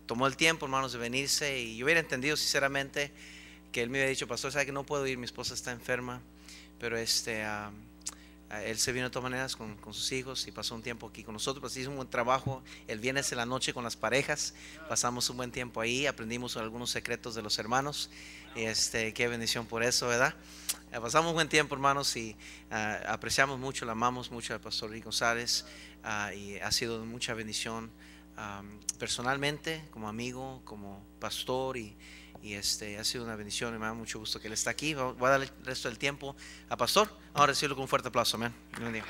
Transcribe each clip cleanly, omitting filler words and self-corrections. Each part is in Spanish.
Tomó el tiempo, hermanos, de venirse, y yo hubiera entendido sinceramente que él me hubiera dicho: pastor, sabe que no puedo ir, mi esposa está enferma, pero él se vino de todas maneras con sus hijos y pasó un tiempo aquí con nosotros. Pues hizo un buen trabajo el viernes en la noche con las parejas, pasamos un buen tiempo ahí, aprendimos algunos secretos de los hermanos, y qué bendición por eso, ¿verdad? Pasamos un buen tiempo, hermanos, y apreciamos mucho, le amamos mucho al pastor Rick González, y ha sido de mucha bendición, personalmente, como amigo, como pastor, y ha sido una bendición, y me da mucho gusto que él está aquí. Voy a darle el resto del tiempo a pastor. Vamos a recibirlo con un fuerte aplauso, amén. Bienvenido.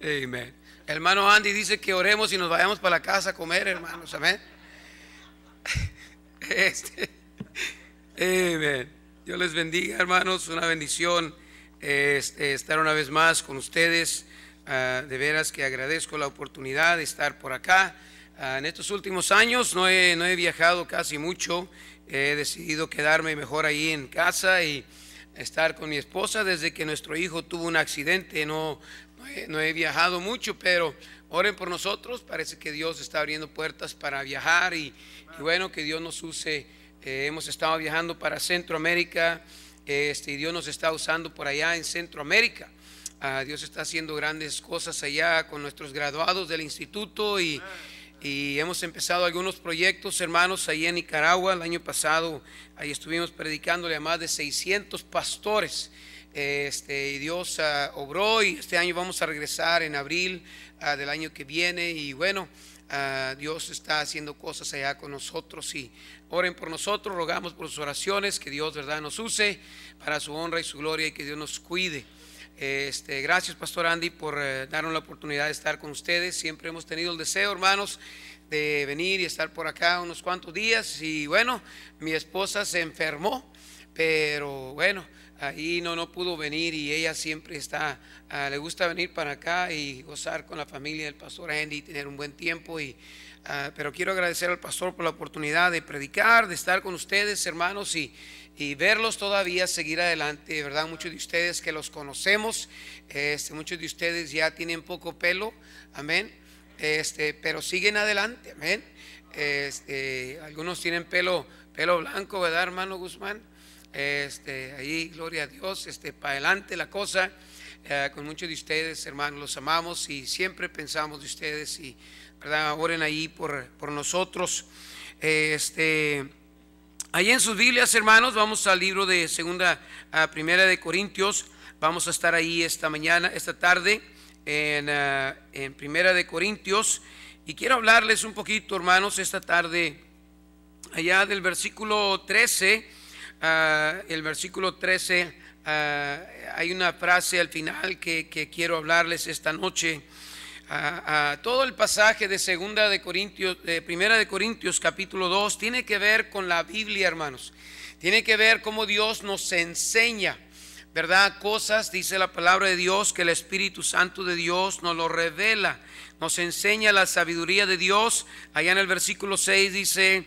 Amén. Hermano Andy dice que oremos y nos vayamos para la casa a comer, hermanos. Amén. Amén. Dios les bendiga, hermanos. Una bendición estar una vez más con ustedes. De veras que agradezco la oportunidad de estar por acá. En estos últimos años no he viajado casi mucho. He decidido quedarme mejor ahí en casa y estar con mi esposa. Desde que nuestro hijo tuvo un accidente no he viajado mucho, pero oren por nosotros. Parece que Dios está abriendo puertas para viajar, y bueno, que Dios nos use. Hemos estado viajando para Centroamérica, y Dios nos está usando por allá en Centroamérica. Dios está haciendo grandes cosas allá con nuestros graduados del instituto, y hemos empezado algunos proyectos, hermanos, ahí en Nicaragua. El año pasado ahí estuvimos predicándole a más de 600 pastores. Y Dios obró, y este año vamos a regresar en abril del año que viene, y bueno, Dios está haciendo cosas allá con nosotros, y oren por nosotros, rogamos por sus oraciones, que Dios, verdad, nos use para su honra y su gloria, y que Dios nos cuide. Gracias, pastor Andy, por darnos la oportunidad de estar con ustedes. Siempre hemos tenido el deseo, hermanos, de venir y estar por acá unos cuantos días, y bueno, mi esposa se enfermó, pero bueno, ahí no pudo venir, y ella siempre le gusta venir para acá y gozar con la familia del pastor Andy, tener un buen tiempo. Pero quiero agradecer al pastor por la oportunidad de predicar, de estar con ustedes, hermanos, y verlos todavía seguir adelante, ¿verdad? Muchos de ustedes que los conocemos, muchos de ustedes ya tienen poco pelo, amén, pero siguen adelante, amén. Algunos tienen pelo blanco, ¿verdad, hermano Guzmán? Ahí, gloria a Dios, para adelante la cosa. Con muchos de ustedes, hermanos, los amamos y siempre pensamos de ustedes, y verdad, oren ahí por nosotros. Ahí en sus Biblias, hermanos, vamos al libro de Primera de Corintios. Vamos a estar ahí esta tarde en Primera de Corintios, y quiero hablarles un poquito, hermanos, esta tarde allá del versículo 13. El versículo 13, hay una frase al final que quiero hablarles esta noche. Todo el pasaje de Primera de Corintios capítulo 2 tiene que ver con la Biblia, hermanos. Tiene que ver cómo Dios nos enseña, ¿verdad? Cosas, dice la palabra de Dios, que el Espíritu Santo de Dios nos lo revela, nos enseña la sabiduría de Dios. Allá en el versículo 6 dice: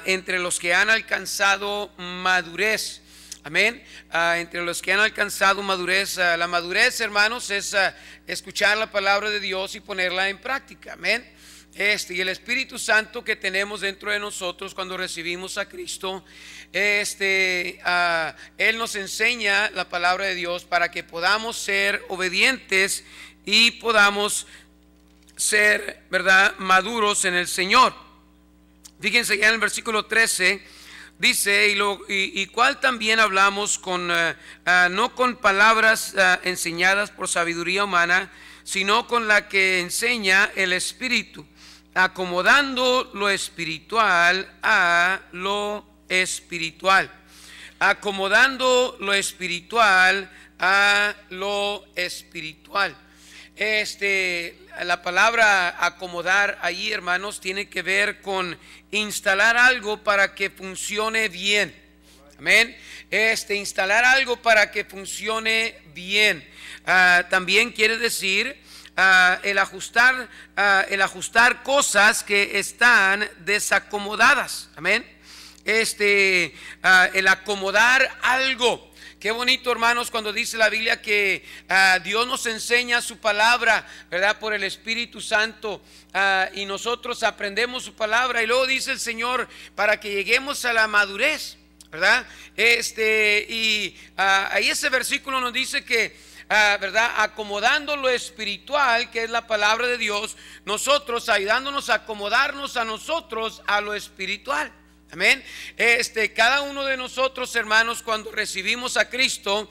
entre los que han alcanzado madurez. Amén. Entre los que han alcanzado madurez. La madurez, hermanos, es escuchar la palabra de Dios y ponerla en práctica. Amén. Y el Espíritu Santo que tenemos dentro de nosotros cuando recibimos a Cristo, Él nos enseña la palabra de Dios para que podamos ser obedientes y podamos ser, ¿verdad?, maduros en el Señor. Fíjense ya en el versículo 13, dice: y cuál también hablamos no con palabras enseñadas por sabiduría humana, sino con la que enseña el Espíritu, acomodando lo espiritual a lo espiritual. Acomodando lo espiritual a lo espiritual. La palabra acomodar ahí, hermanos, tiene que ver con instalar algo para que funcione bien. Amén. Instalar algo para que funcione bien. También quiere decir el ajustar cosas que están desacomodadas. Amén. el acomodar algo. Qué bonito, hermanos, cuando dice la Biblia que Dios nos enseña su palabra, ¿verdad? Por el Espíritu Santo, y nosotros aprendemos su palabra, y luego dice el Señor para que lleguemos a la madurez, ¿verdad? Ahí ese versículo nos dice que, ¿verdad? Acomodando lo espiritual, que es la palabra de Dios, nosotros ayudándonos a acomodarnos a nosotros a lo espiritual. Amén. Cada uno de nosotros, hermanos, cuando recibimos a Cristo,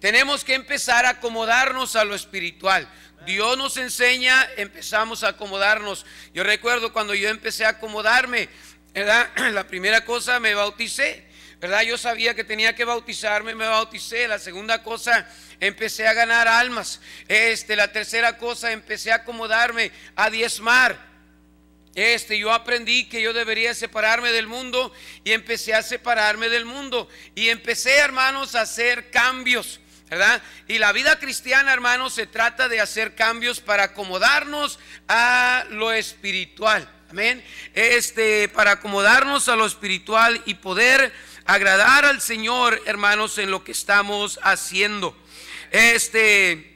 tenemos que empezar a acomodarnos a lo espiritual. Dios nos enseña, empezamos a acomodarnos. Yo recuerdo cuando yo empecé a acomodarme, ¿verdad? La primera cosa, me bauticé, ¿verdad? Yo sabía que tenía que bautizarme, me bauticé. La segunda cosa, empecé a ganar almas. La tercera cosa, empecé a acomodarme, a diezmar. Yo aprendí que yo debería separarme del mundo, y empecé a separarme del mundo, y empecé, hermanos, a hacer cambios, ¿verdad? Y la vida cristiana, hermanos, se trata de hacer cambios para acomodarnos a lo espiritual. Amén. Para acomodarnos a lo espiritual y poder agradar al Señor, hermanos, en lo que estamos haciendo.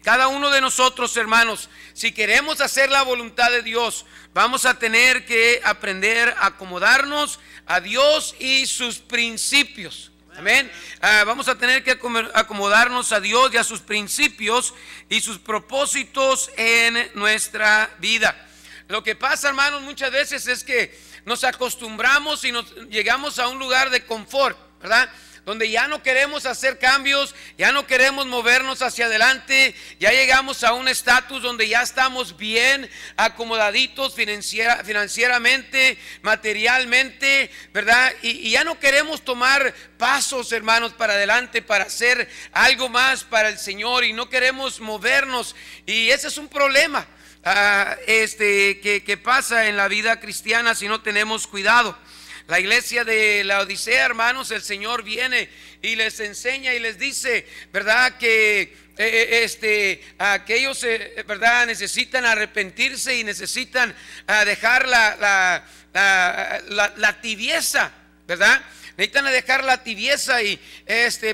Cada uno de nosotros, hermanos, si queremos hacer la voluntad de Dios, vamos a tener que aprender a acomodarnos a Dios y sus principios. Amén. Vamos a tener que acomodarnos a Dios y a sus principios y sus propósitos en nuestra vida. Lo que pasa, hermanos, muchas veces es que nos acostumbramos y llegamos a un lugar de confort, ¿verdad? Donde ya no queremos hacer cambios, ya no queremos movernos hacia adelante, ya llegamos a un estatus donde ya estamos bien acomodaditos financieramente, materialmente, ¿verdad? Y ya no queremos tomar pasos, hermanos, para adelante, para hacer algo más para el Señor, y no queremos movernos, y ese es un problema que pasa en la vida cristiana si no tenemos cuidado. La iglesia de la Odisea, hermanos, el Señor viene y les enseña y les dice, ¿verdad? Que ellos, ¿verdad? Necesitan arrepentirse y necesitan dejar la tibieza, ¿verdad? Necesitan dejar la tibieza, y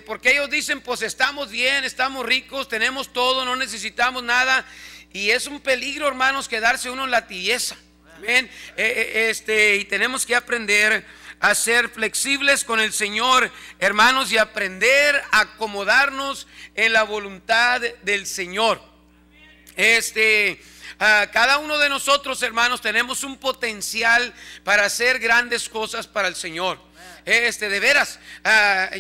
porque ellos dicen, pues estamos bien, estamos ricos, tenemos todo, no necesitamos nada, y es un peligro, hermanos, quedarse uno en la tibieza. Amén. Y tenemos que aprender a ser flexibles con el Señor, hermanos, y aprender a acomodarnos en la voluntad del Señor. Cada uno de nosotros, hermanos, tenemos un potencial para hacer grandes cosas para el Señor. De veras,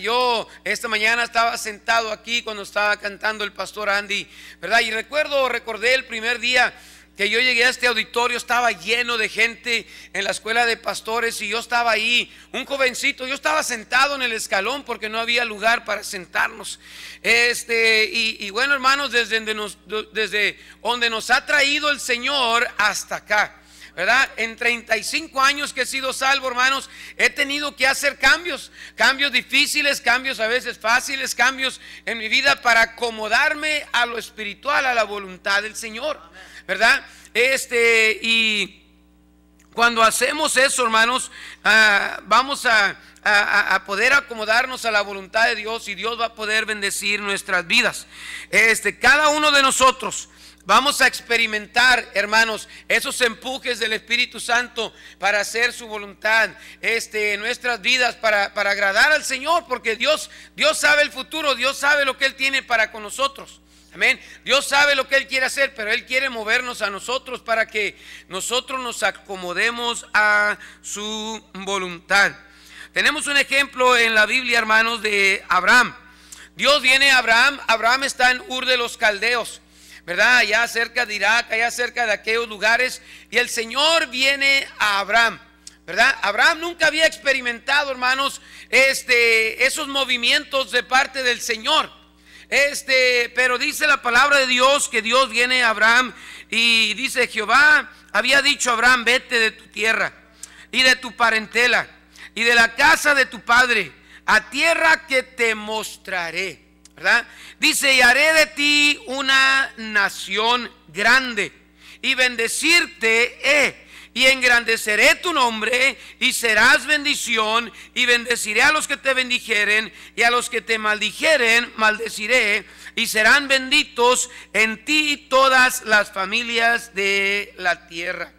yo esta mañana estaba sentado aquí cuando estaba cantando el pastor Andy, ¿verdad? Y recordé el primer día que yo llegué a este auditorio, estaba lleno de gente en la escuela de pastores, y yo estaba ahí, un jovencito, yo estaba sentado en el escalón porque no había lugar para sentarnos. Y bueno, hermanos, desde donde nos ha traído el Señor hasta acá, ¿verdad? En 35 años que he sido salvo, hermanos, he tenido que hacer cambios difíciles, cambios a veces fáciles, cambios en mi vida para acomodarme a lo espiritual, a la voluntad del Señor, ¿verdad? Y cuando hacemos eso, hermanos, vamos a poder acomodarnos a la voluntad de Dios, y Dios va a poder bendecir nuestras vidas. Cada uno de nosotros vamos a experimentar, hermanos, esos empujes del Espíritu Santo para hacer su voluntad en nuestras vidas, para agradar al Señor, porque Dios sabe el futuro, Dios sabe lo que Él tiene para con nosotros. Amén. Dios sabe lo que Él quiere hacer, pero Él quiere movernos a nosotros para que nosotros nos acomodemos a su voluntad. Tenemos un ejemplo en la Biblia, hermanos, de Abraham. Dios viene a Abraham. Abraham está en Ur de los Caldeos, ¿verdad? Allá cerca de Irak, allá cerca de aquellos lugares. Y el Señor viene a Abraham, ¿verdad? Abraham nunca había experimentado, hermanos, esos movimientos de parte del Señor. Pero dice la palabra de Dios que Dios viene a Abraham y dice: Jehová había dicho a Abraham, vete de tu tierra y de tu parentela y de la casa de tu padre a tierra que te mostraré, ¿verdad? Dice: y haré de ti una nación grande y bendecirte y engrandeceré tu nombre y serás bendición, y bendeciré a los que te bendijeren, y a los que te maldijeren maldeciré, y serán benditos en ti todas las familias de la tierra.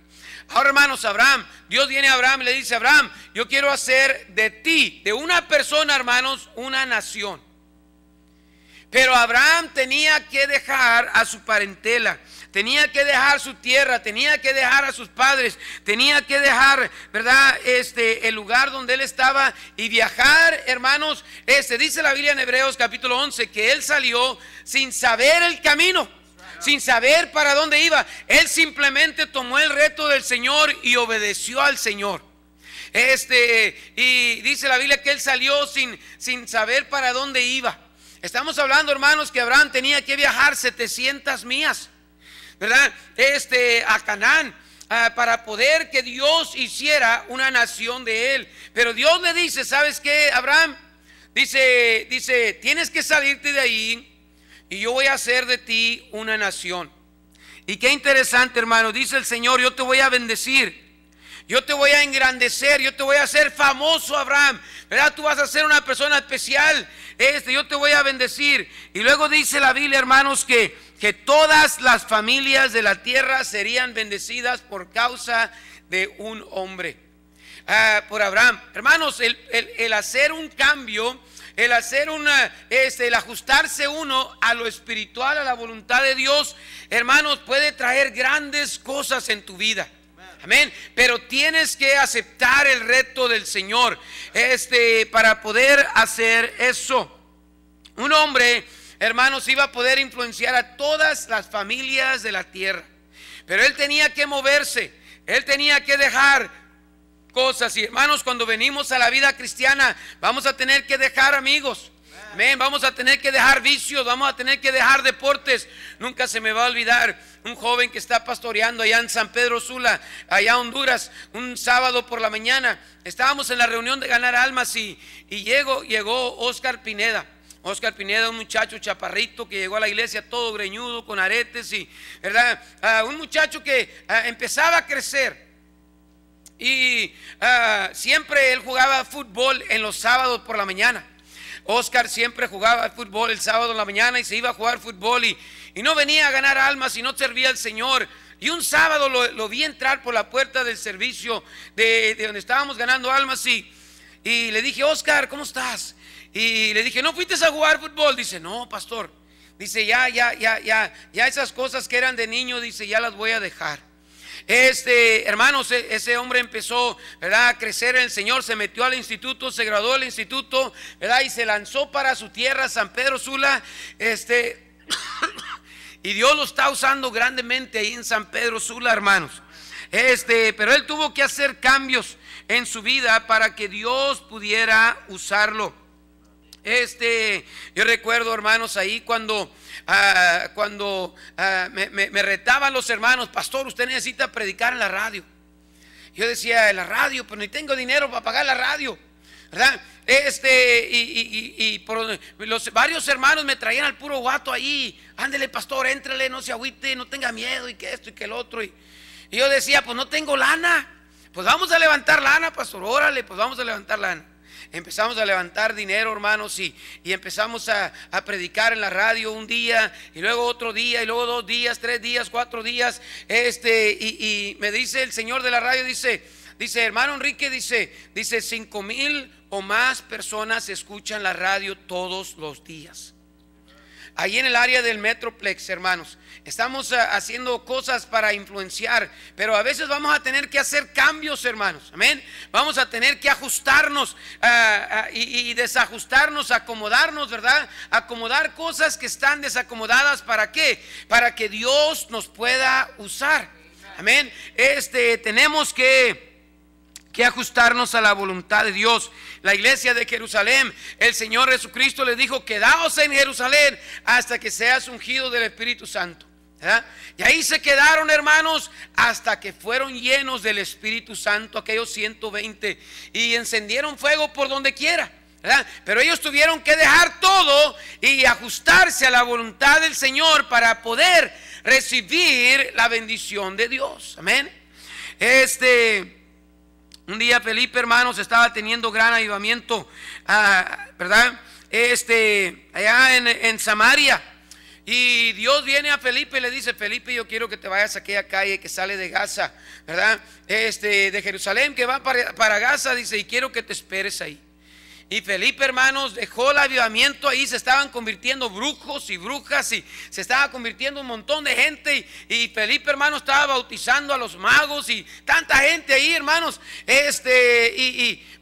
Ahora, hermanos, Abraham, Dios viene a Abraham y le dice: Abraham, yo quiero hacer de ti, de una persona, hermanos, una nación. Pero Abraham tenía que dejar a su parentela, tenía que dejar su tierra, tenía que dejar a sus padres, tenía que dejar, ¿verdad?, el lugar donde él estaba y viajar, hermanos. Dice la Biblia en Hebreos capítulo 11 que él salió sin saber el camino, sin saber para dónde iba. Él simplemente tomó el reto del Señor y obedeció al Señor. Y dice la Biblia que él salió sin saber para dónde iba. Estamos hablando, hermanos, que Abraham tenía que viajar 700 millas, ¿verdad?, a Canaán, para poder que Dios hiciera una nación de él. Pero Dios le dice: ¿sabes qué, Abraham? Dice, tienes que salirte de ahí y yo voy a hacer de ti una nación. Y qué interesante, hermano, dice el Señor: yo te voy a bendecir, yo te voy a engrandecer, yo te voy a hacer famoso, Abraham, ¿verdad? Tú vas a ser una persona especial. Yo te voy a bendecir. Y luego dice la Biblia, hermanos, que todas las familias de la tierra serían bendecidas por causa de un hombre, por Abraham. Hermanos, el hacer un cambio, el hacer el ajustarse uno a lo espiritual, a la voluntad de Dios, hermanos, puede traer grandes cosas en tu vida. Amén. Pero tienes que aceptar el reto del Señor para poder hacer eso. Un hombre, hermanos, iba a poder influenciar a todas las familias de la tierra, pero él tenía que moverse, él tenía que dejar cosas. Y, hermanos, cuando venimos a la vida cristiana, vamos a tener que dejar amigos. Amén. Vamos a tener que dejar vicios, vamos a tener que dejar deportes. Nunca se me va a olvidar un joven que está pastoreando allá en San Pedro Sula, allá en Honduras, un sábado por la mañana. Estábamos en la reunión de ganar almas y llegó Oscar Pineda. Oscar Pineda, un muchacho chaparrito que llegó a la iglesia todo greñudo, con aretes, y, ¿verdad? Un muchacho que empezaba a crecer. Y siempre él jugaba fútbol en los sábados por la mañana. Oscar siempre jugaba fútbol el sábado en la mañana y se iba a jugar fútbol y no venía a ganar almas y no servía al Señor. Y un sábado lo vi entrar por la puerta del servicio de donde estábamos ganando almas y le dije: Oscar, ¿cómo estás? Y le dije: ¿no fuiste a jugar fútbol? Dice: no, pastor. Dice: ya esas cosas que eran de niño, dice, ya las voy a dejar. Hermanos, ese hombre empezó, ¿verdad?, a crecer en el Señor. Se metió al instituto, se graduó del instituto, ¿verdad?, y se lanzó para su tierra, San Pedro Sula. Y Dios lo está usando grandemente ahí en San Pedro Sula, hermanos. Pero él tuvo que hacer cambios en su vida para que Dios pudiera usarlo. Yo recuerdo, hermanos, ahí cuando me retaban los hermanos: pastor, usted necesita predicar en la radio. Yo decía: en la radio, pero ni tengo dinero para pagar la radio, ¿verdad? Varios hermanos me traían al puro guato ahí: ándele, pastor, éntrele, no se agüite, no tenga miedo, y que esto y que el otro. Y yo decía: pues no tengo lana. Pues vamos a levantar lana, pastor. Órale, pues vamos a levantar lana. Empezamos a levantar dinero, hermanos, y empezamos a predicar en la radio un día, y luego otro día, y luego 2 días, 3 días, 4 días. Y me dice el señor de la radio, dice, hermano Enrique, dice 5,000 o más personas escuchan la radio todos los días. Ahí en el área del Metroplex, hermanos, estamos haciendo cosas para influenciar, pero a veces vamos a tener que hacer cambios, hermanos. Amén. Vamos a tener que ajustarnos y desajustarnos, acomodarnos, ¿verdad? Acomodar cosas que están desacomodadas. ¿Para qué? Para que Dios nos pueda usar. Amén. Tenemos que ajustarnos a la voluntad de Dios. La iglesia de Jerusalén, el Señor Jesucristo les dijo: quedaos en Jerusalén hasta que seas ungido del Espíritu Santo, ¿verdad? Y ahí se quedaron, hermanos, hasta que fueron llenos del Espíritu Santo, aquellos 120, y encendieron fuego por donde quiera, ¿verdad? Pero ellos tuvieron que dejar todo y ajustarse a la voluntad del Señor para poder recibir la bendición de Dios. Amén. Un día Felipe, hermanos, estaba teniendo gran avivamiento, ¿verdad? Allá en Samaria. Y Dios viene a Felipe y le dice: Felipe, yo quiero que te vayas a aquella calle que sale de Gaza, ¿verdad? De Jerusalén, que va para Gaza, dice, y quiero que te esperes ahí. Y Felipe, hermanos, dejó el avivamiento ahí. Se estaban convirtiendo brujos y brujas, y se estaba convirtiendo un montón de gente. Y Felipe, hermanos, estaba bautizando a los magos y tanta gente ahí, hermanos.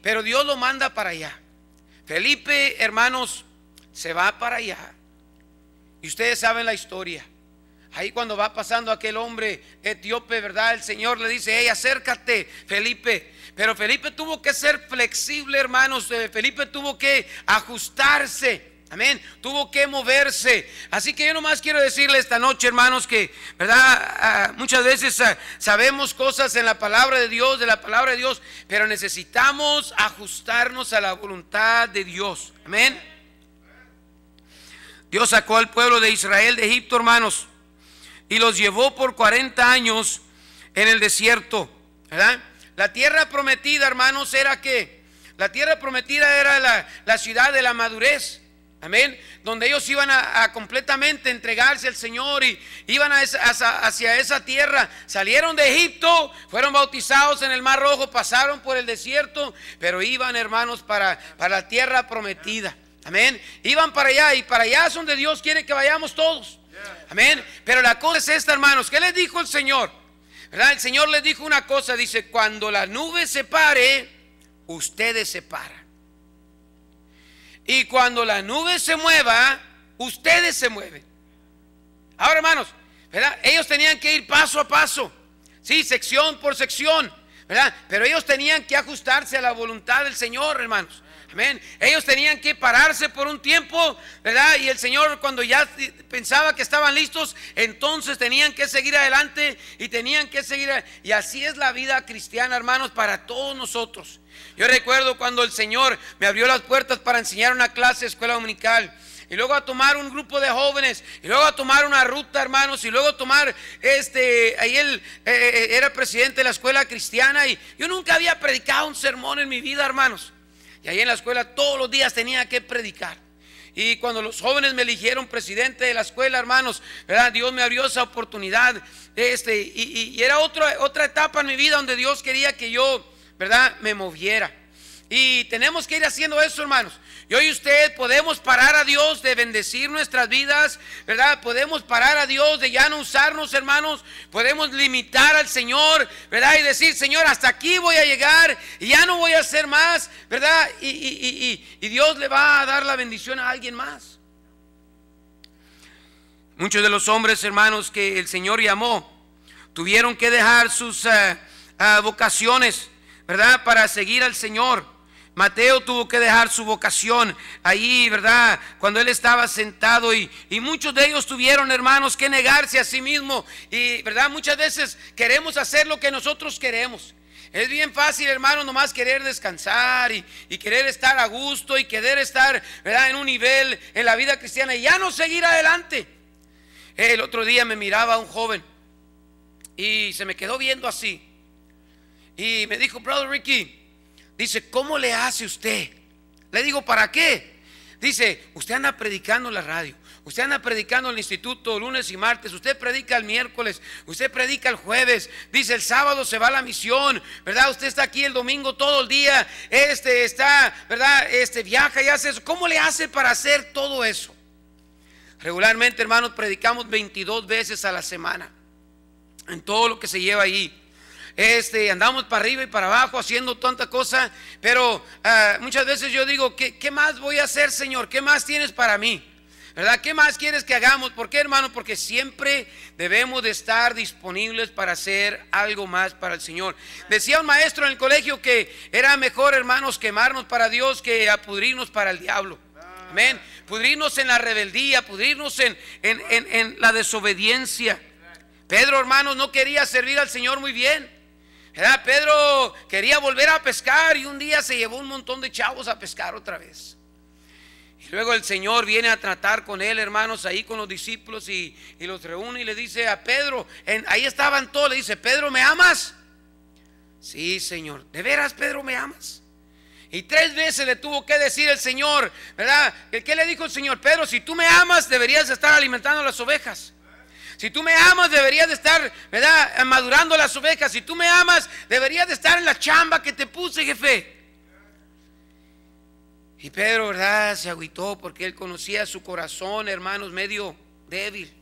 Pero Dios lo manda para allá. Felipe, hermanos, se va para allá. Y ustedes saben la historia. Ahí cuando va pasando aquel hombre etíope, ¿verdad? El Señor le dice: hey, acércate, Felipe. Pero Felipe tuvo que ser flexible, hermanos. Felipe tuvo que ajustarse. Amén. Tuvo que moverse. Así que yo nomás quiero decirle esta noche, hermanos, que, ¿verdad? Muchas veces sabemos cosas en la palabra de Dios, pero necesitamos ajustarnos a la voluntad de Dios. Amén. Dios sacó al pueblo de Israel de Egipto, hermanos, y los llevó por 40 años en el desierto, ¿verdad? La tierra prometida, hermanos, era ¿qué? La tierra prometida era la ciudad de la madurez, amén, donde ellos iban a completamente entregarse al Señor y iban hacia esa tierra. Salieron de Egipto, fueron bautizados en el Mar Rojo, pasaron por el desierto, pero iban, hermanos, para la tierra prometida. Amén. Iban para allá, y para allá es donde Dios quiere que vayamos todos. Amén. Pero la cosa es esta, hermanos. ¿Qué les dijo el Señor? ¿Verdad? El Señor les dijo una cosa. Dice: cuando la nube se pare, ustedes se paran. Y cuando la nube se mueva, ustedes se mueven. Ahora, hermanos, ¿verdad? Ellos tenían que ir paso a paso. Sí, sección por sección, ¿verdad? Pero ellos tenían que ajustarse a la voluntad del Señor, hermanos. Amén. Ellos tenían que pararse por un tiempo, ¿verdad? Y el Señor, cuando ya pensaba que estaban listos, entonces tenían que seguir adelante y tenían que seguir. Y así es la vida cristiana, hermanos, para todos nosotros. Yo recuerdo cuando el Señor me abrió las puertas para enseñar una clase de escuela dominical, y luego a tomar un grupo de jóvenes, y luego a tomar una ruta, hermanos, y luego a tomar ahí él era presidente de la escuela cristiana, y yo nunca había predicado un sermón en mi vida, hermanos. Y ahí en la escuela todos los días tenía que predicar. Y cuando los jóvenes me eligieron presidente de la escuela, hermanos, ¿verdad? Dios me abrió esa oportunidad. Y era otra etapa en mi vida donde Dios quería que yo, ¿verdad?, me moviera. Y tenemos que ir haciendo eso, hermanos. Yo y usted podemos parar a Dios de bendecir nuestras vidas, ¿verdad? Podemos parar a Dios de ya no usarnos, hermanos. Podemos limitar al Señor, ¿verdad? Y decir: Señor, hasta aquí voy a llegar y ya no voy a hacer más, ¿verdad? Y Dios le va a dar la bendición a alguien más. Muchos de los hombres, hermanos, que el Señor llamó, tuvieron que dejar sus vocaciones, ¿verdad?, para seguir al Señor. Mateo tuvo que dejar su vocación allí, ¿verdad?, cuando él estaba sentado, y muchos de ellos tuvieron, hermanos, que negarse a sí mismo. Y, ¿verdad?, muchas veces queremos hacer lo que nosotros queremos. Es bien fácil, hermanos, nomás querer descansar y querer estar a gusto y querer estar, ¿verdad?, en un nivel en la vida cristiana y ya no seguir adelante. El otro día me miraba un joven y se me quedó viendo así y me dijo: Brother Ricky, dice, ¿cómo le hace usted? Le digo: ¿para qué? Dice: usted anda predicando en la radio, usted anda predicando en el instituto lunes y martes, usted predica el miércoles, usted predica el jueves, dice, el sábado se va a la misión, ¿verdad? Usted está aquí el domingo todo el día, está, ¿verdad? Viaja y hace eso. ¿Cómo le hace para hacer todo eso? Regularmente, hermanos, predicamos 22 veces a la semana en todo lo que se lleva ahí. Andamos para arriba y para abajo haciendo tanta cosa, pero muchas veces yo digo: ¿qué más voy a hacer, Señor? ¿Qué más tienes para mí? ¿Verdad? ¿Qué más quieres que hagamos? ¿Por qué, hermano? Porque siempre debemos de estar disponibles para hacer algo más para el Señor. Decía un maestro en el colegio que era mejor, hermanos, quemarnos para Dios que a pudrirnos para el diablo. Amén. Pudrirnos en la rebeldía, pudrirnos en la desobediencia. Pedro, hermanos, no quería servir al Señor muy bien, ¿verdad? Pedro quería volver a pescar y un día se llevó un montón de chavos a pescar otra vez. Y luego el Señor viene a tratar con él, hermanos, ahí con los discípulos y los reúne y le dice a Pedro, ahí estaban todos, le dice: Pedro, ¿me amas? Sí, Señor. ¿De veras, Pedro, me amas? Y 3 veces le tuvo que decir el Señor, ¿verdad? ¿Qué le dijo el Señor? Pedro, si tú me amas, deberías estar alimentando las ovejas. Si tú me amas, deberías de estar, ¿verdad?, madurando las ovejas. Si tú me amas, deberías de estar en la chamba que te puse, jefe. Y Pedro, ¿verdad?, se agüitó porque él conocía su corazón, hermanos, medio débil.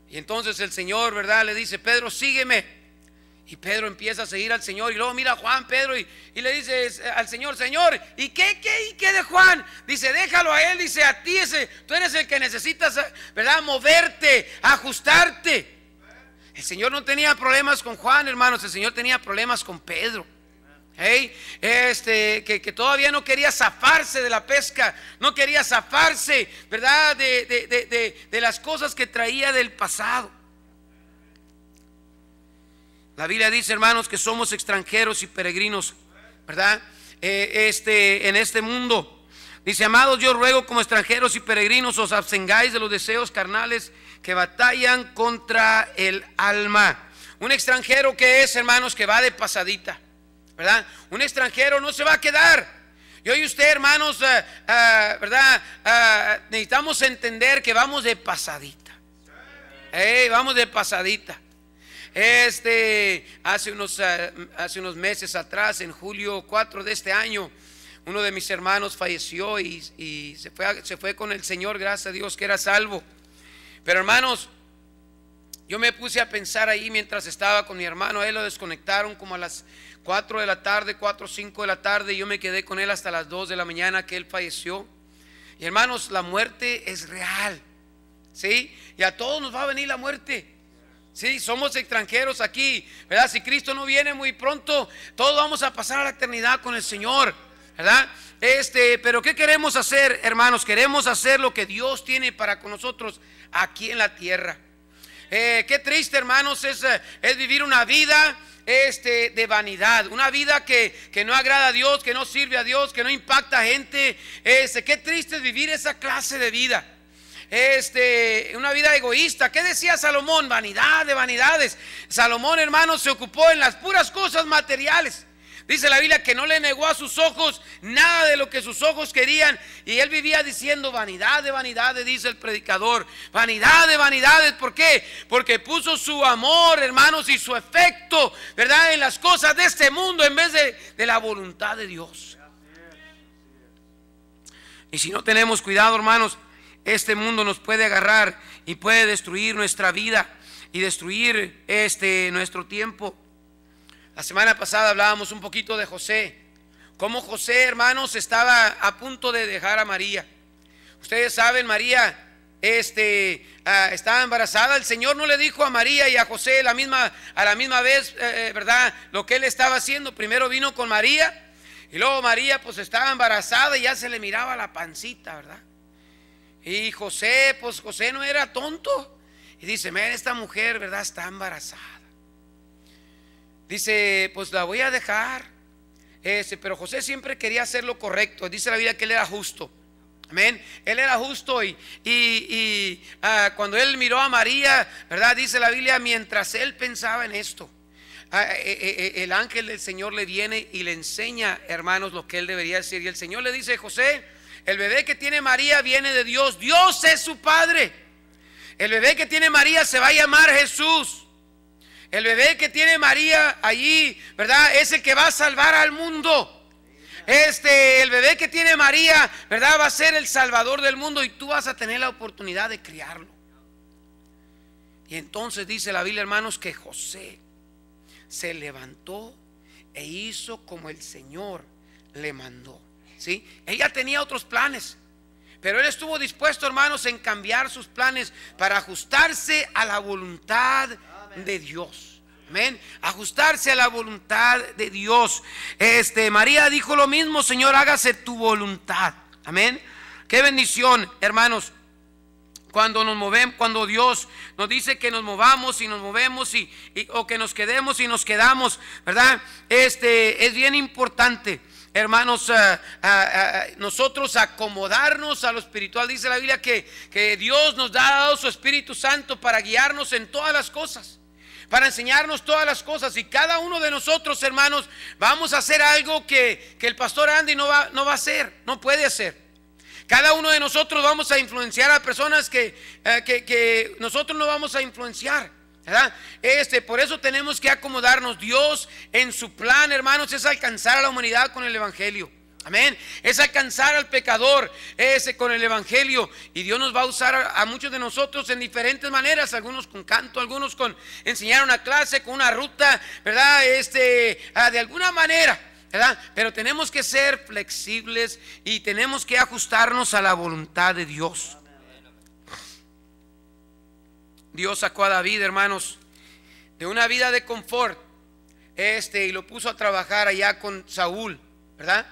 Y entonces el Señor, ¿verdad?, le dice: Pedro, sígueme. Y Pedro empieza a seguir al Señor. Y luego mira a Juan, Pedro, y le dice al Señor: Señor, ¿y qué de Juan? Dice: déjalo a él. Dice: a ti, tú eres el que necesitas, ¿verdad?, moverte, ajustarte. El Señor no tenía problemas con Juan, hermanos. El Señor tenía problemas con Pedro. Que todavía no quería zafarse de la pesca, no quería zafarse, ¿verdad?, de las cosas que traía del pasado. La Biblia dice, hermanos, que somos extranjeros y peregrinos, ¿verdad?, en este mundo. Dice: amados, yo ruego como extranjeros y peregrinos os abstengáis de los deseos carnales que batallan contra el alma. Un extranjero, que es, hermanos, que va de pasadita, ¿verdad? Un extranjero no se va a quedar. Y hoy usted, hermanos, ¿verdad? Necesitamos entender que vamos de pasadita. Vamos de pasadita. Hace unos meses atrás, en julio 4 de este año, uno de mis hermanos falleció y se fue con el Señor, gracias a Dios que era salvo. Pero, hermanos, yo me puse a pensar ahí mientras estaba con mi hermano. A él lo desconectaron como a las 4 de la tarde, 4 o 5 de la tarde, y yo me quedé con él hasta las 2 de la mañana que él falleció. Y, hermanos, la muerte es real, ¿sí? Y a todos nos va a venir la muerte. Sí, somos extranjeros aquí, ¿verdad? Si Cristo no viene muy pronto, todos vamos a pasar a la eternidad con el Señor, ¿verdad? Pero ¿qué queremos hacer, hermanos? Queremos hacer lo que Dios tiene para con nosotros aquí en la tierra. Qué triste, hermanos, es vivir una vida de vanidad, una vida que no agrada a Dios, que no sirve a Dios, que no impacta a gente. Qué triste es vivir esa clase de vida. Una vida egoísta. ¿Qué decía Salomón? Vanidad de vanidades. Salomón, hermanos, se ocupó en las puras cosas materiales. Dice la Biblia que no le negó a sus ojos nada de lo que sus ojos querían. Y él vivía diciendo: vanidad de vanidades, dice el predicador. Vanidad de vanidades. ¿Por qué? Porque puso su amor, hermanos, y su afecto, ¿verdad?, en las cosas de este mundo en vez de la voluntad de Dios. Y si no tenemos cuidado, hermanos, este mundo nos puede agarrar y puede destruir nuestra vida y destruir nuestro tiempo. La semana pasada hablábamos un poquito de José. Cómo José, hermanos, estaba a punto de dejar a María. Ustedes saben, María estaba embarazada. El Señor no le dijo a María y a José a la misma vez, ¿verdad?, lo que él estaba haciendo. Primero vino con María y luego María pues estaba embarazada y ya se le miraba la pancita, ¿verdad? Y José, pues José no era tonto. Y dice: mira, esta mujer, ¿verdad?, está embarazada. Dice: pues la voy a dejar. Pero José siempre quería hacer lo correcto. Dice la Biblia que él era justo. Amén. Él era justo y cuando él miró a María, ¿verdad?, dice la Biblia, mientras él pensaba en esto, el ángel del Señor le viene y le enseña, hermanos, lo que él debería decir. Y el Señor le dice: José, el bebé que tiene María viene de Dios. Dios es su padre. El bebé que tiene María se va a llamar Jesús. El bebé que tiene María allí, ¿verdad?, es el que va a salvar al mundo. El bebé que tiene María, ¿verdad?, va a ser el salvador del mundo y tú vas a tener la oportunidad de criarlo. Y entonces dice la Biblia, hermanos, que José se levantó e hizo como el Señor le mandó. ¿Sí? Ella tenía otros planes, pero él estuvo dispuesto, hermanos, en cambiar sus planes para ajustarse a la voluntad de Dios. Amén. Ajustarse a la voluntad de Dios. María dijo lo mismo: Señor, hágase tu voluntad. Amén. Qué bendición, hermanos, cuando nos movemos, cuando Dios nos dice que nos movamos y nos movemos o que nos quedemos y nos quedamos, ¿verdad? Es bien importante, hermanos, nosotros acomodarnos a lo espiritual. Dice la Biblia que Dios nos ha dado su Espíritu Santo para guiarnos en todas las cosas, para enseñarnos todas las cosas. Y cada uno de nosotros, hermanos, vamos a hacer algo que el pastor Andy no va a hacer, no puede hacer. Cada uno de nosotros vamos a influenciar a personas que nosotros no vamos a influenciar, ¿verdad? Por eso tenemos que acomodarnos. Dios en su plan, hermanos, es alcanzar a la humanidad con el evangelio. Amén. Es alcanzar al pecador con el evangelio. Y Dios nos va a usar a muchos de nosotros en diferentes maneras. Algunos con canto, algunos con enseñar una clase, con una ruta, ¿verdad? De alguna manera, ¿verdad? Pero tenemos que ser flexibles y tenemos que ajustarnos a la voluntad de Dios. Dios sacó a David, hermanos, de una vida de confort, y lo puso a trabajar allá con Saúl, ¿verdad?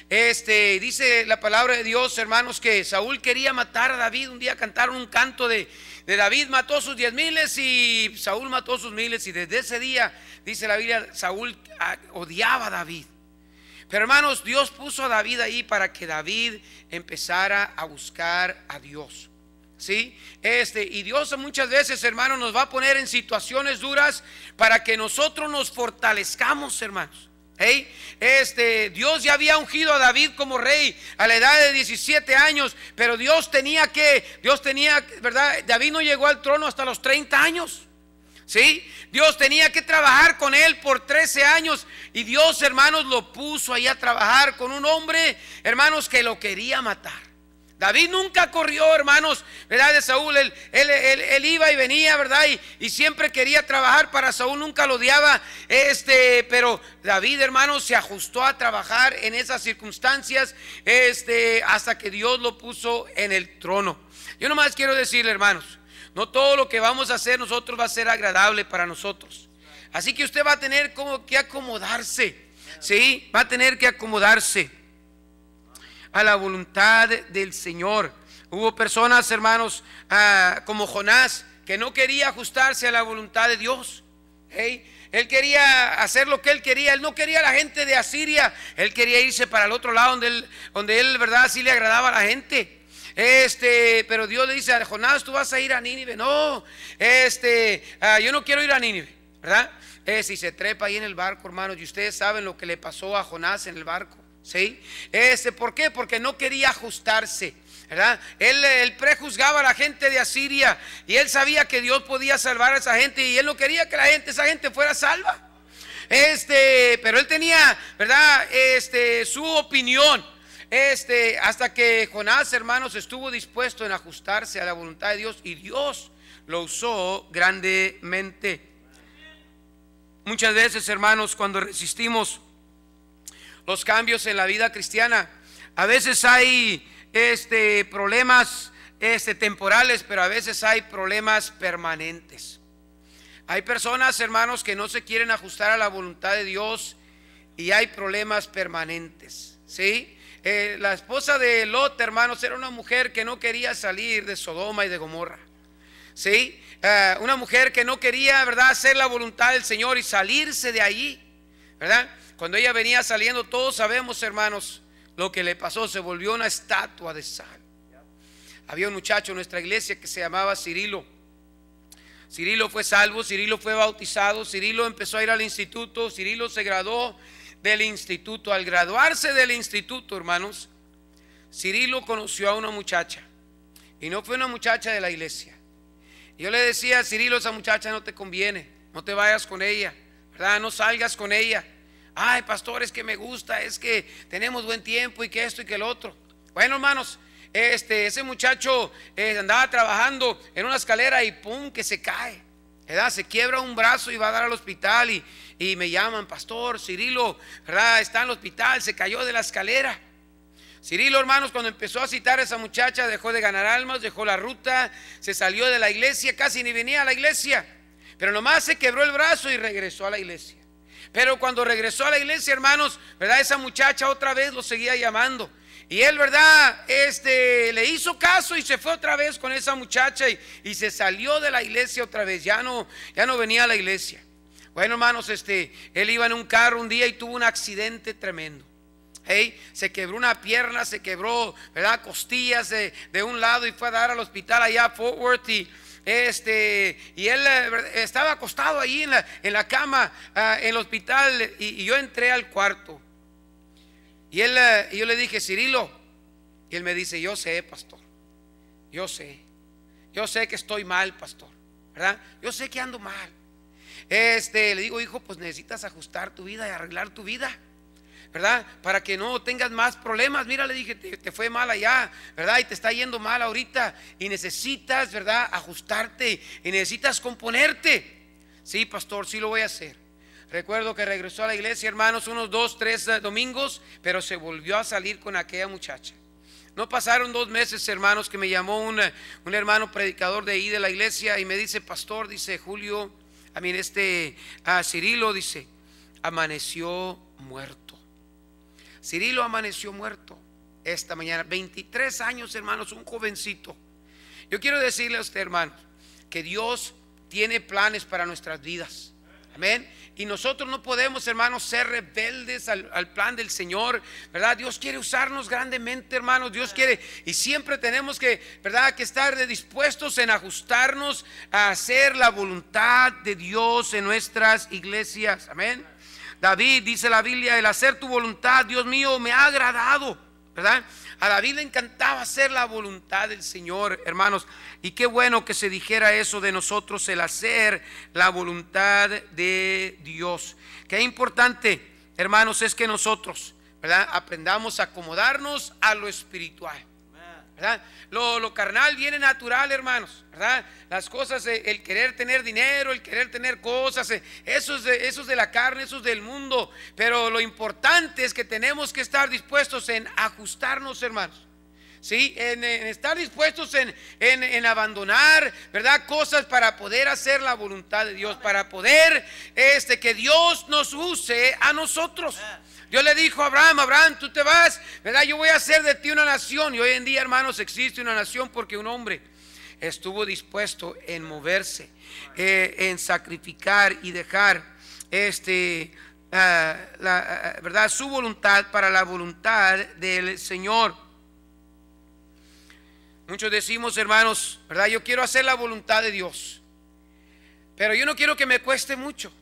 Dice la palabra de Dios, hermanos, que Saúl quería matar a David. Un día cantaron un canto de David mató sus 10,000 y Saúl mató sus 1,000, y desde ese día, dice la Biblia, Saúl odiaba a David. Pero, hermanos, Dios puso a David ahí para que David empezara a buscar a Dios, ¿sí? Y Dios muchas veces, hermanos, nos va a poner en situaciones duras para que nosotros nos fortalezcamos, hermanos. Dios ya había ungido a David como rey a la edad de 17 años, pero Dios tenía, ¿verdad? David no llegó al trono hasta los 30 años, ¿sí? Dios tenía que trabajar con él por 13 años y Dios, hermanos, lo puso ahí a trabajar con un hombre, hermanos, que lo quería matar. David nunca corrió, hermanos, ¿verdad? De Saúl. Él iba y venía, ¿verdad? Y siempre quería trabajar para Saúl, nunca lo odiaba. Pero David, hermanos, se ajustó a trabajar en esas circunstancias, hasta que Dios lo puso en el trono. Yo nomás quiero decirle, hermanos, no todo lo que vamos a hacer nosotros va a ser agradable para nosotros. Así que usted va a tener como que acomodarse, ¿sí? Va a tener que acomodarse a la voluntad del Señor. Hubo personas, hermanos, como Jonás, que no quería ajustarse a la voluntad de Dios. Él quería hacer lo que él quería. Él no quería a la gente de Asiria. Él quería irse para el otro lado donde él, verdad, sí le agradaba a la gente. Pero Dios le dice a Jonás, tú vas a ir a Nínive. No, yo no quiero ir a Nínive, ¿verdad? Si se trepa ahí en el barco, hermanos, y ustedes saben lo que le pasó a Jonás en el barco, ¿sí? ¿Por qué? Porque no quería ajustarse, ¿verdad? Él prejuzgaba a la gente de Asiria y él sabía que Dios podía salvar a esa gente y él no quería que esa gente fuera salva. Pero él tenía, ¿verdad? Su opinión. Hasta que Jonás, hermanos, estuvo dispuesto en ajustarse a la voluntad de Dios y Dios lo usó grandemente. Muchas veces, hermanos, cuando resistimos los cambios en la vida cristiana, a veces hay problemas temporales, pero a veces hay problemas permanentes. Hay personas, hermanos, que no se quieren ajustar a la voluntad de Dios y hay problemas permanentes, ¿sí? La esposa de Lot, hermanos, era una mujer que no quería salir de Sodoma y de Gomorra, ¿sí? Una mujer que no quería, ¿verdad?, hacer la voluntad del Señor y salirse de allí, ¿verdad? Cuando ella venía saliendo, todos sabemos, hermanos, lo que le pasó. Se volvió una estatua de sal. Había un muchacho en nuestra iglesia que se llamaba Cirilo. Cirilo fue salvo, Cirilo fue bautizado, Cirilo empezó a ir al instituto, Cirilo se graduó del instituto. Al graduarse del instituto, hermanos, Cirilo conoció a una muchacha, y no fue una muchacha de la iglesia. Yo le decía a Cirilo, esa muchacha no te conviene, no te vayas con ella, ¿verdad? No salgas con ella. Ay, pastor, es que me gusta, es que tenemos buen tiempo y que esto y que el otro. Bueno, hermanos, ese muchacho andaba trabajando en una escalera y pum, que se cae, ¿verdad? Se quiebra un brazo y va a dar al hospital y me llaman, pastor, Cirilo, ¿verdad?, está en el hospital, se cayó de la escalera. Cirilo, hermanos, cuando empezó a citar a esa muchacha, dejó de ganar almas, dejó la ruta, se salió de la iglesia, casi ni venía a la iglesia, pero nomás se quebró el brazo y regresó a la iglesia. Pero cuando regresó a la iglesia, hermanos, ¿verdad?, esa muchacha otra vez lo seguía llamando. Y él, ¿verdad?, le hizo caso y se fue otra vez con esa muchacha y se salió de la iglesia otra vez. Ya no venía a la iglesia. Bueno, hermanos, él iba en un carro un día y tuvo un accidente tremendo. Se quebró una pierna, se quebró, ¿verdad?, costillas de un lado y fue a dar al hospital allá a Fort Worth y él estaba acostado ahí en la cama, en el hospital, y yo entré al cuarto. Y yo le dije, Cirilo, y él me dice, yo sé, pastor, yo sé que estoy mal, pastor, ¿verdad? Yo sé que ando mal. Le digo, hijo, pues necesitas ajustar tu vida y arreglar tu vida, ¿verdad? Para que no tengas más problemas. Mira, le dije, te fue mal allá, ¿verdad? Y te está yendo mal ahorita y necesitas, ¿verdad?, ajustarte y necesitas componerte. Sí, pastor, sí lo voy a hacer. Recuerdo que regresó a la iglesia, hermanos, unos 2, 3 domingos, pero se volvió a salir con aquella muchacha. No pasaron 2 meses, hermanos, que me llamó un hermano predicador de ahí de la iglesia y me dice, pastor, dice, Julio, Cirilo, dice, amaneció muerto. Cirilo amaneció muerto esta mañana. 23 años, hermanos, un jovencito. Yo quiero decirle a usted, hermanos, que Dios tiene planes para nuestras vidas. Amén. Y nosotros no podemos, hermanos, ser rebeldes al plan del Señor, ¿verdad? Dios quiere usarnos grandemente, hermanos. Dios quiere, y siempre tenemos que, ¿verdad?, que estar dispuestos en ajustarnos a hacer la voluntad de Dios en nuestras iglesias. Amén. David, dice la Biblia, el hacer tu voluntad, Dios mío, me ha agradado, ¿verdad? A David le encantaba hacer la voluntad del Señor, hermanos. Y qué bueno que se dijera eso de nosotros, el hacer la voluntad de Dios. Qué importante, hermanos, es que nosotros, ¿verdad?, aprendamos a acomodarnos a lo espiritual, ¿verdad? Lo carnal viene natural, hermanos, ¿verdad? Las cosas, el querer tener dinero, el querer tener cosas, eso es de la carne, eso es del mundo. Pero lo importante es que tenemos que estar dispuestos en ajustarnos, hermanos. Sí, en estar dispuestos en abandonar, ¿verdad?, cosas para poder hacer la voluntad de Dios, para poder que Dios nos use a nosotros. Dios le dijo a Abraham, tú te vas, ¿verdad? Yo voy a hacer de ti una nación. Y hoy en día, hermanos, existe una nación porque un hombre estuvo dispuesto en moverse, en sacrificar y dejar ¿verdad?, su voluntad para la voluntad del Señor. Muchos decimos, hermanos, ¿verdad?, yo quiero hacer la voluntad de Dios, pero yo no quiero que me cueste mucho,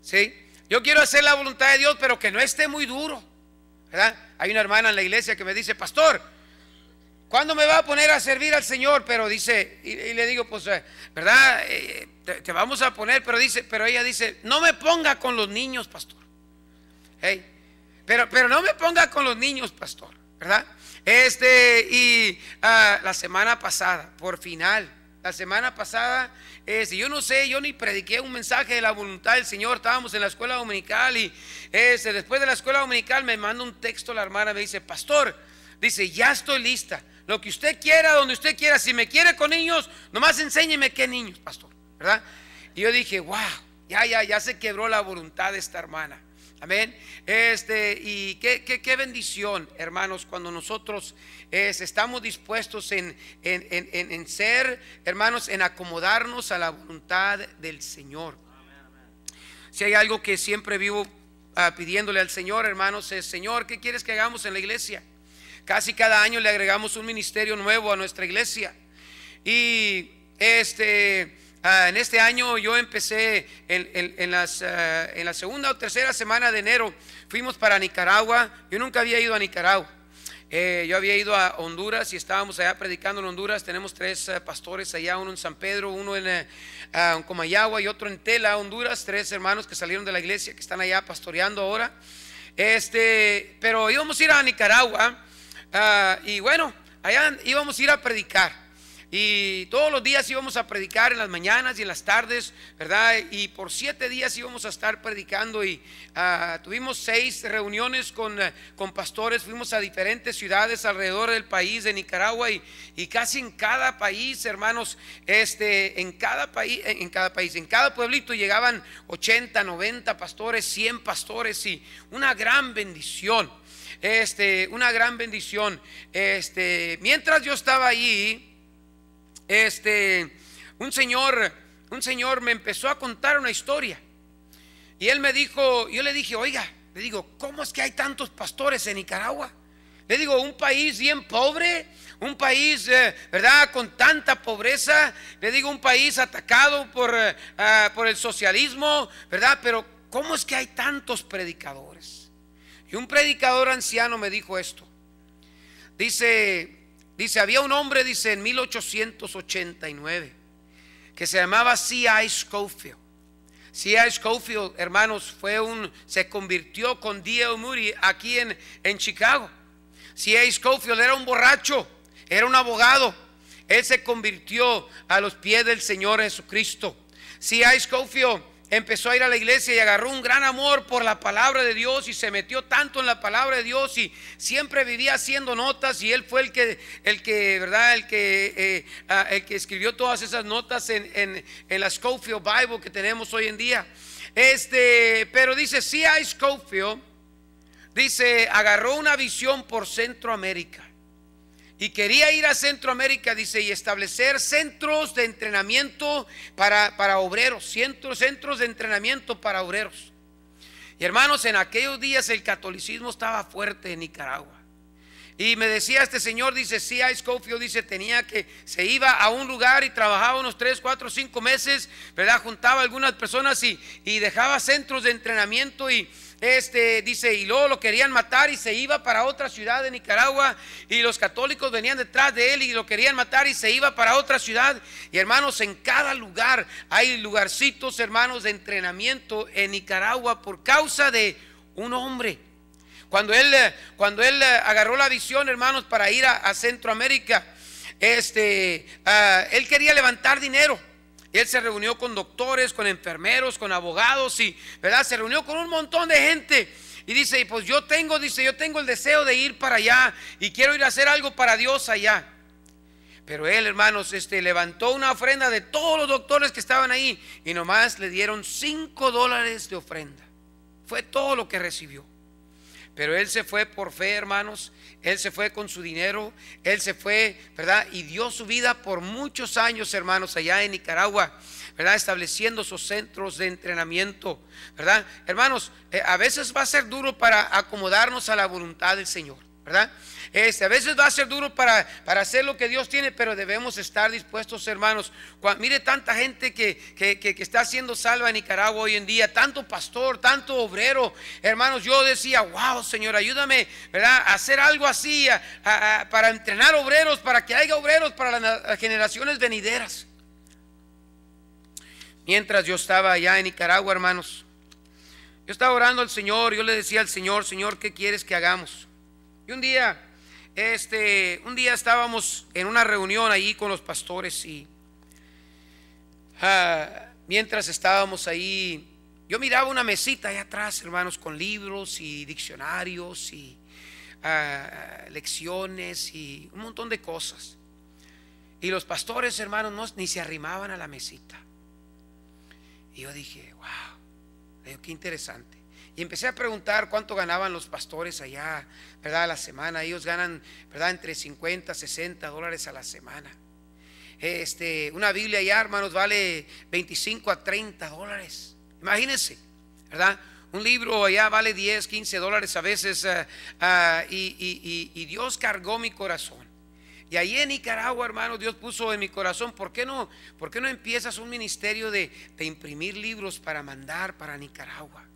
¿sí? Yo quiero hacer la voluntad de Dios, pero que no esté muy duro, ¿verdad? Hay una hermana en la iglesia que me dice, pastor, ¿cuándo me va a poner a servir al Señor? Pero dice, y le digo, pues, ¿verdad? Te vamos a poner, pero ella dice, no me ponga con los niños, pastor. Hey, pero no me ponga con los niños, pastor, ¿verdad? La semana pasada, la semana pasada, yo no sé, yo ni prediqué un mensaje de la voluntad del Señor. Estábamos en la escuela dominical y después de la escuela dominical me manda un texto la hermana, me dice, pastor, dice, ya estoy lista, lo que usted quiera, donde usted quiera, si me quiere con niños, nomás enséñeme qué niños, pastor, ¿verdad? Y yo dije, wow, ya se quebró la voluntad de esta hermana. Amén. Y qué bendición, hermanos, cuando nosotros estamos dispuestos en ser, hermanos, en acomodarnos a la voluntad del Señor. Si hay algo que siempre vivo pidiéndole al Señor, hermanos, es, Señor, ¿qué quieres que hagamos en la iglesia? Casi cada año le agregamos un ministerio nuevo a nuestra iglesia. Y en este año yo empecé en la segunda o tercera semana de enero. Fuimos para Nicaragua. Yo nunca había ido a Nicaragua. Yo había ido a Honduras y estábamos allá predicando en Honduras. Tenemos 3 pastores allá, uno en San Pedro, uno en Comayagua y otro en Tela, Honduras. 3 hermanos que salieron de la iglesia que están allá pastoreando ahora. Pero íbamos a ir a Nicaragua y bueno, allá íbamos a ir a predicar. Y todos los días íbamos a predicar en las mañanas y en las tardes, ¿verdad? Y por 7 días íbamos a estar predicando y tuvimos 6 reuniones con pastores. Fuimos a diferentes ciudades alrededor del país de Nicaragua y casi en cada país, hermanos, en cada pueblito llegaban 80, 90 pastores, 100 pastores y una gran bendición. Una gran bendición. Mientras yo estaba allí, un señor me empezó a contar una historia y él me dijo, yo le dije, oiga, ¿cómo es que hay tantos pastores en Nicaragua? Le digo, un país bien pobre, un país, ¿verdad?, con tanta pobreza. Le digo, un país atacado por el socialismo, ¿verdad? Pero ¿cómo es que hay tantos predicadores? Y un predicador anciano me dijo esto. Dice, había un hombre, dice, en 1889 que se llamaba C.I. Scofield. C.I. Scofield, hermanos, se convirtió con D.L. Moody aquí en Chicago. C.I. Scofield era un borracho, era un abogado. Él se convirtió a los pies del Señor Jesucristo. C.I. Scofield empezó a ir a la iglesia y agarró un gran amor por la palabra de Dios y se metió tanto en la palabra de Dios y siempre vivía haciendo notas, y él fue el que escribió todas esas notas en la Scofield Bible que tenemos hoy en día. Pero dice, C.I. Scofield, dice, agarró una visión por Centroamérica y quería ir a Centroamérica, dice, y establecer centros de entrenamiento para obreros, centros de entrenamiento para obreros. Y hermanos, en aquellos días el catolicismo estaba fuerte en Nicaragua. Y me decía este señor, dice, C.I. Scofield, dice, se iba a un lugar y trabajaba unos 3, 4, 5 meses, ¿verdad? Juntaba algunas personas y dejaba centros de entrenamiento y dice, y luego lo querían matar y se iba para otra ciudad de Nicaragua, y los católicos venían detrás de él y lo querían matar y se iba para otra ciudad. Y hermanos, en cada lugar hay lugarcitos, hermanos, de entrenamiento en Nicaragua por causa de un hombre. Cuando él agarró la visión, hermanos, para ir a Centroamérica, él quería levantar dinero. Él se reunió con doctores, con enfermeros, con abogados y, ¿verdad?, se reunió con un montón de gente. Y dice, pues yo tengo el deseo de ir para allá y quiero ir a hacer algo para Dios allá. Pero él, hermanos, levantó una ofrenda de todos los doctores que estaban ahí y nomás le dieron $5 de ofrenda. Fue todo lo que recibió. Pero él se fue por fe, hermanos. Él se fue con su dinero. Él se fue, ¿verdad? Y dio su vida por muchos años, hermanos, allá en Nicaragua, ¿verdad? Estableciendo sus centros de entrenamiento, ¿verdad? Hermanos, a veces va a ser duro para acomodarnos a la voluntad del Señor, ¿verdad? A veces va a ser duro para hacer lo que Dios tiene, pero debemos estar dispuestos, hermanos. Mire tanta gente que está siendo salva en Nicaragua hoy en día, tanto pastor, tanto obrero, hermanos. Yo decía, wow, Señor, ayúdame, ¿verdad?, a hacer algo así, para entrenar obreros, para que haya obreros para las generaciones venideras. Mientras yo estaba allá en Nicaragua, hermanos, yo estaba orando al Señor. Yo le decía al Señor, Señor, ¿qué quieres que hagamos? Y un día estábamos en una reunión ahí con los pastores y mientras estábamos ahí, yo miraba una mesita allá atrás, hermanos, con libros y diccionarios y lecciones y un montón de cosas. Y los pastores, hermanos, ni se arrimaban a la mesita. Y yo dije, wow, qué interesante. Y empecé a preguntar cuánto ganaban los pastores allá, ¿verdad?, a la semana. Ellos ganan, ¿verdad?, entre $50, $60 a la semana. Una Biblia allá, hermanos, vale $25 a $30. Imagínense, ¿verdad? Un libro allá vale $10, $15 a veces. Y Dios cargó mi corazón. Y ahí en Nicaragua, hermanos, Dios puso en mi corazón, ¿por qué no empiezas un ministerio de imprimir libros para mandar para Nicaragua?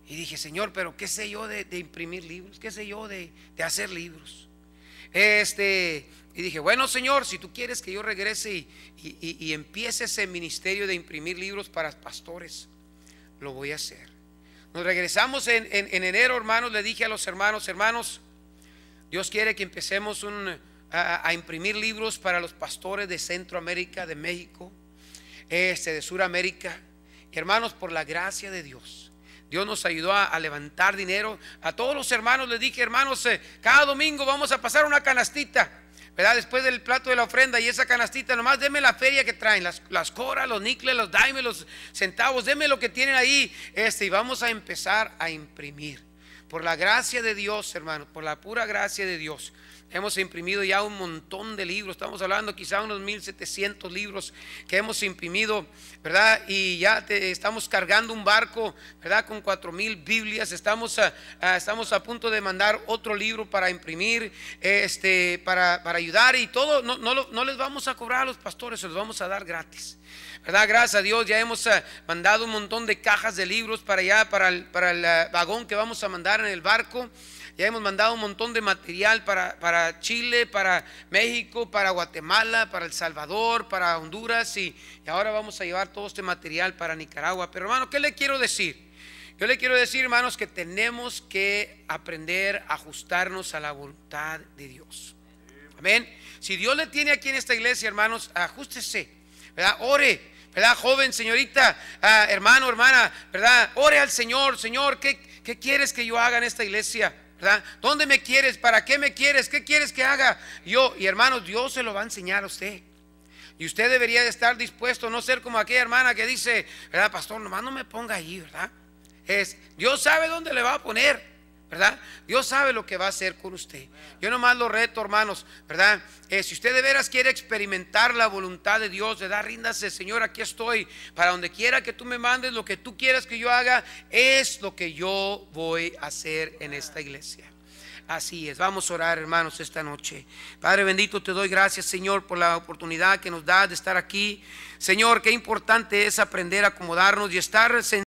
Y dije, Señor, pero ¿qué sé yo de imprimir libros? ¿Qué sé yo de hacer libros? Y dije, bueno, Señor, si tú quieres que yo regrese y empiece ese ministerio de imprimir libros para pastores, lo voy a hacer. Nos regresamos en enero, hermanos. Le dije a los hermanos, Dios quiere que empecemos a imprimir libros para los pastores de Centroamérica, de México, de Suramérica. Hermanos, por la gracia de Dios, Dios nos ayudó a levantar dinero. A todos los hermanos les dije, hermanos, cada domingo vamos a pasar una canastita, ¿verdad?, después del plato de la ofrenda. Y esa canastita, nomás denme la feria que traen, las coras, los níqueles, los dimes, los centavos, denme lo que tienen ahí, y vamos a empezar a imprimir. por la gracia de Dios, hermanos, por la pura gracia de Dios, hemos imprimido ya un montón de libros. Estamos hablando quizá unos 1700 libros que hemos imprimido, ¿verdad? Y ya estamos cargando un barco, ¿verdad? Con 4000 Biblias. Estamos a punto de mandar otro libro para imprimir, para ayudar y todo. No les vamos a cobrar a los pastores, se los vamos a dar gratis, ¿verdad? Gracias a Dios ya hemos mandado un montón de cajas de libros para allá, para el vagón que vamos a mandar en el barco. Ya hemos mandado un montón de material para Chile, para México, para Guatemala, para El Salvador, para Honduras, y ahora vamos a llevar todo este material para Nicaragua. Pero hermano, ¿qué le quiero decir? Yo le quiero decir, hermanos, que tenemos que aprender a ajustarnos a la voluntad de Dios. Amén. Si Dios le tiene aquí en esta iglesia, hermanos, ajústese, ¿verdad? Ore, ¿verdad? Joven, señorita, hermano, hermana, ¿verdad? Ore al Señor. Señor, ¿qué quieres que yo haga en esta iglesia? ¿Verdad? ¿Dónde me quieres? ¿Para qué me quieres? ¿Qué quieres que haga yo? Y hermanos, Dios se lo va a enseñar a usted. Y usted debería de estar dispuesto, no ser como aquella hermana que dice, ¿verdad, pastor? Nomás no me ponga ahí, ¿verdad? Dios sabe dónde le va a poner, ¿verdad? Dios sabe lo que va a hacer con usted. Yo nomás lo reto, hermanos, ¿verdad? Si usted de veras quiere experimentar la voluntad de Dios, ¿verdad? Ríndase, Señor, aquí estoy. Para donde quiera que tú me mandes, lo que tú quieras que yo haga, es lo que yo voy a hacer en esta iglesia. Así es, vamos a orar, hermanos, esta noche. Padre bendito, te doy gracias, Señor, por la oportunidad que nos das de estar aquí. Señor, qué importante es aprender a acomodarnos y estar